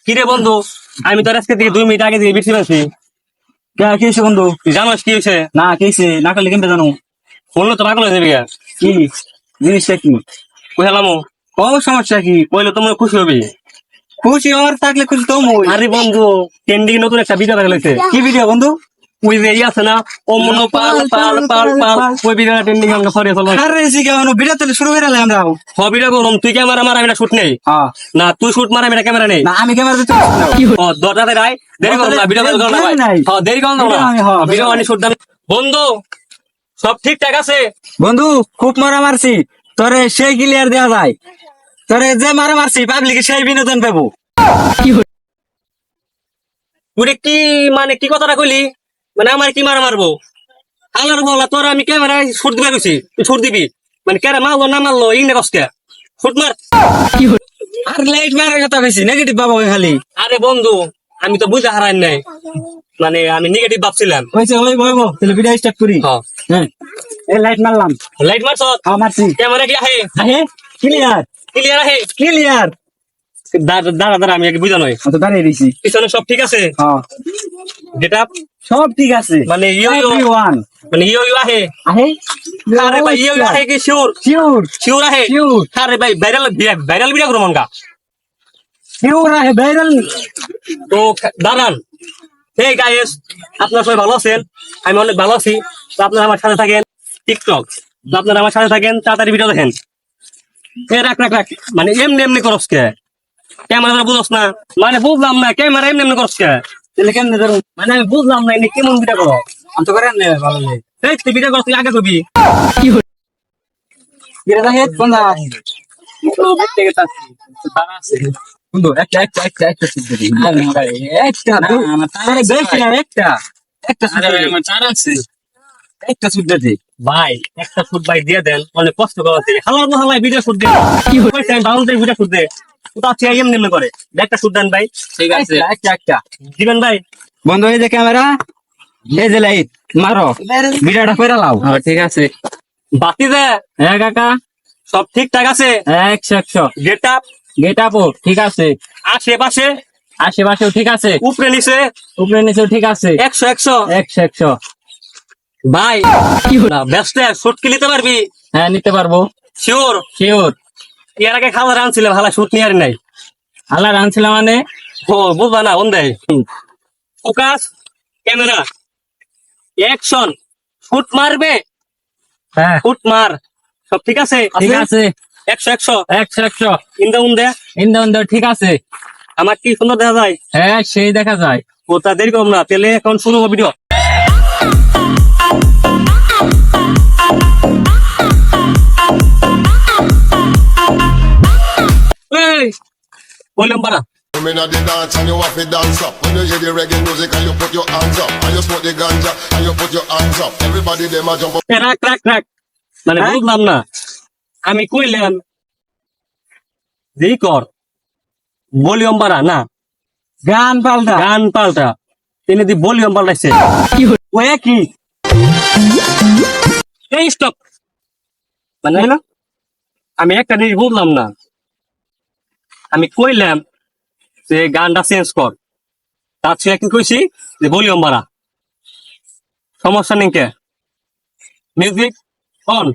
কিরে বন্ধু, আমি তোর আজকে থেকে 2 মিনিট আগে থেকে বেশি পাচ্ছি। কি হয়েছে বন্ধু? তুই জানোস কি হয়েছে? না কি হয়েছে? না করলে কেমন জানো? বললো তো পাগল হয়ে যাবি গা। কি জিনিসটা কি? কইলামো কোন সমস্যা কি? কইলে তোমরা খুশি হবি। খুশি হওয়ার থাকলে খুশি তো মই। আরে বন্ধু, ট্রেন্ডিং নতুন একটা ভিডিও দেখা লাগছে। কি ভিডিও বন্ধু? ওই যে ই আছে না, ও মনো পাল পাল পাল পাল, ওই ভিডিওটা ট্রেন্ডিং আমাকে সরিয়ে চলো। আরে এসে কেমন ভিডিও তো শুরু করে আমরা। হবিটা গরম, তুই ক্যামেরা মারা, আমি শুট নেই হ্যাঁ না, তুই শুট মারা, আমি ক্যামেরা নেই। না আমি ক্যামেরা দিতে ও দরজাতে রাই, দেরি করো না, ভিডিও কল করো না ভাই। হ্যাঁ দেরি করো না, ভিডিও মানে শুট দাম। বন্ধু সব ঠিকঠাক আছে? বন্ধু খুব মারা মারছি তোরে, সেই ক্লিয়ার দেওয়া যায়। তোরে যে মারা মারছি পাবলিকে সেই বিনোদন পাবো। তুই কি মানে কি কথাটা কইলি? মানে আমার কি মারা মারবো? আল্লাহর বলা তোর আমি ক্যামেরায় শুট দিবা গেছি, তুই শুট দিবি মানে ক্যারা মারলো না মারলো ইংনে কসকে শুট মার। আর লাইট মারার কথা কইছি, নেগেটিভ বাবা খালি। আরে বন্ধু আমি তো বুঝে হারাই নাই, মানে আমি নেগেটিভ ভাবছিলাম। হয়েছে ওই বইবো তাহলে ভিডিও স্টার্ট করি। হ্যাঁ এই লাইট মারলাম। লাইট মারছ? হ্যাঁ মারছি। ক্যামেরা কি আহে? আহে ক্লিয়ার ক্লিয়ার আহে? ক্লিয়ার। দাঁড়া দাঁড়া, আমি আগে বুঝা নয়। তো দাঁড়িয়ে দিছি। পিছনে সব ঠিক আছে? হ্যাঁ যেটা সব ঠিক আছে। মানে এভরিওয়ান মানে ইউ আহে? আহে আরে ভাই ইউ আহে কি শিওর? শিওর শিওর আহে? শিওর আরে ভাই ভাইরাল ভাইরাল ভিডিও করো মনকা শিওর আহে ভাইরাল। তো দাঁড়ান। হে গাইস, আপনারা সবাই ভালো আছেন? আমি অনেক ভালো আছি। তো আপনারা আমার সাথে থাকেন টিকটক, তো আপনারা আমার সাথে থাকেন, তাড়াতাড়ি ভিডিও দেখেন। এ রাখ রাখ রাখ, মানে এমনি এমনি করস কে? ক্যামেরা বুঝস না? মানে বুঝলাম না, ক্যামেরা এমনি এমনি করস কে? তাহলে কেমনে ধরো? মানে আমি বুঝলাম না এনে কেমন ভিডিও করো। আমি তো করেন না ভালো নেই। এই তুই ভিডিও করস, তুই আগে কবি। গিরে দেখে কোন জায়গা? দেখতে গেছে তারা আছে। বন্ধু একটা একটা একটা একটা সিদ্ধ দিই। একটা না আমার তারে বেশি না, একটা একটা আরে সিদ্ধ ভাই, আমার চার আছে একটা সিদ্ধ দিই। ভাই, একটা ফুট ভাই দিয়ে দেন, অনেক কষ্ট করতে হালার হালাই ভিডিও শুট দেন। কি হয়েছে ভালো ভিডিও শুট দে, ওটা আছে এমনি এমনি করে। একটা শুট দেন ভাই। ঠিক আছে একটা একটা একটা দিবেন ভাই। বন্ধু এই যে ক্যামেরা, এই যে লাইট মারো, ভিডিওটা করে লাও। ঠিক আছে বাতি দে। হ্যাঁ কাকা সব ঠিকঠাক আছে? 100 গেট আপ গেট আপও ঠিক আছে, আশেপাশে আশেপাশেও ঠিক আছে, উপরে নিচে উপরে নিচেও ঠিক আছে। 100 100 ভাই না ব্যস্ত শুট কি নিতে পারবি? হ্যাঁ নিতে পারবো শিওর? শিওর। এর আগে খাবার আনছিল ভালো শুট নিয়ে আর নাই। আল্লাহ রানছিলাম মানে ও বুঝবা না ওন দেয়। Focus, camera, action. শুট মারবে, হ্যাঁ শুট মার। সব ঠিক আছে? ঠিক আছে 100 100 ইন্দা উন্দে। ইন্দা ঠিক আছে। আমার কি সুন্দর দেখা যায়? হ্যাঁ সেই দেখা যায়। ও তা দেরি কম না, তাহলে এখন শুরু হবে ভিডিও। এই বললাম পারা। Come in the dance and you have to dance up. When you hear the reggae music and you put your hands up. And you smoke the ganja and you put your hands up. Everybody them a jump up. রাখ রাখ রাখ, মানে বুঝলাম না। আমি কইলাম যেই কর ভলিউম বাড়া না, গান পাল্টা গান পাল্টা। তিনি দি ভলিউম পাল্টাইছে। ও একই এই স্টপ, মানে না আমি একটা জিনিস বুঝলাম না। আমি কইলাম যে গানটা চেঞ্জ কর, তার চেয়ে কি কইছি যে ভলিউম বাড়া। সমস্যা নেই কে? Music on.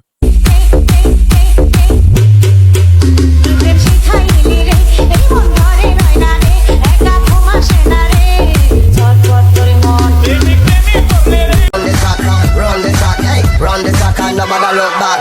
Run the track, hey, run the track and nobody look back.